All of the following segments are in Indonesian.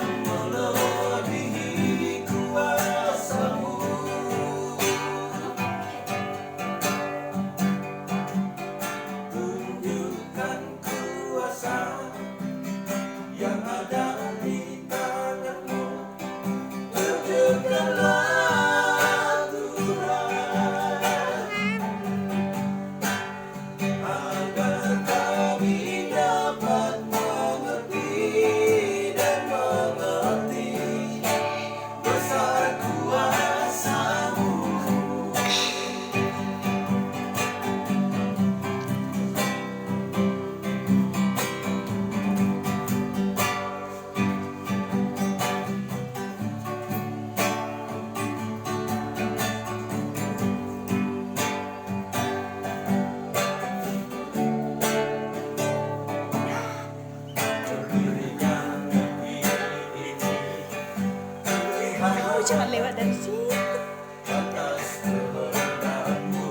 melebihi kuasa-Mu. Tunjukkan kuasa yang ada di tangan-Mu. Tunjukkanlah Tuhan, agar kami dapat mengerti dan mengerti besar kuasa-Mu. Berdirinya negeri ini Kamu jangan lewat dari sini. atas kehendak-Mu,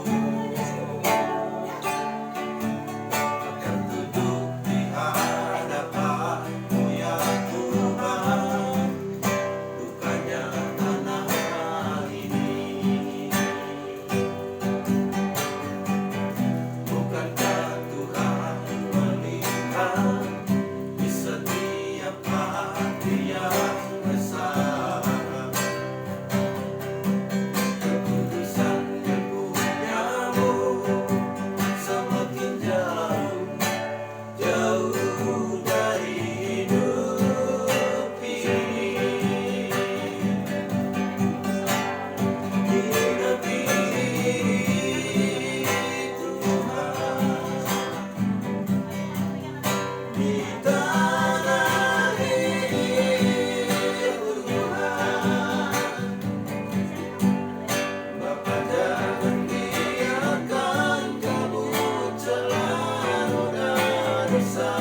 akan duduk di hadapan-Mu ya Tuhan, bukannya tanah ini. Bukankah Tuhan melihat di setiap hati yang resah, kekudusan yang punya-Mu semakin jauh, jauh dari hidup ini. Di negeri Tuhan, di tanah ini Tuhan, Bapa jangan biarkan kabut celah noda dosa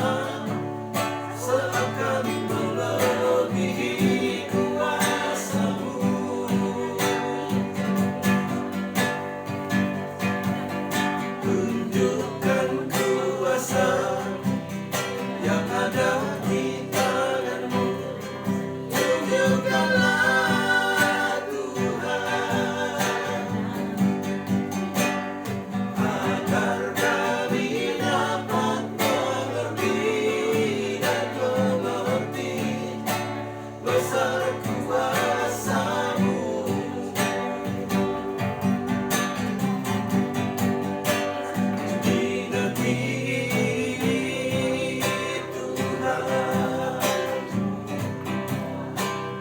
seakan melebihi kuasa-Mu. Tunjukkan kuasa yang ada di tangan-Mu. Tunjukkanlah Tuhan, agar kami dapat mengerti dan mengerti besar kuasa-Mu. Di negeri Tuhan,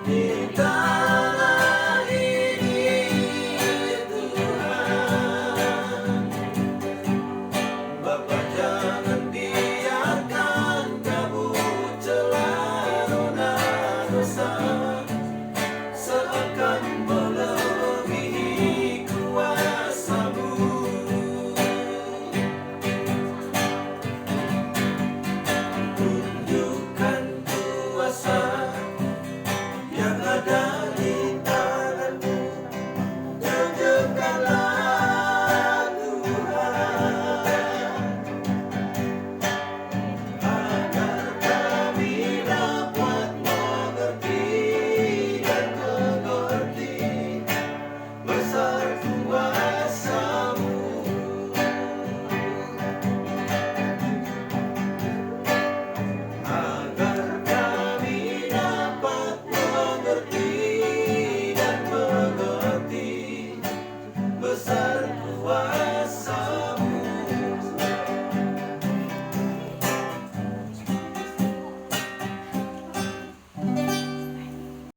di tanah ini Tuhan, Bapa jangan biarkan kabut celah noda dosa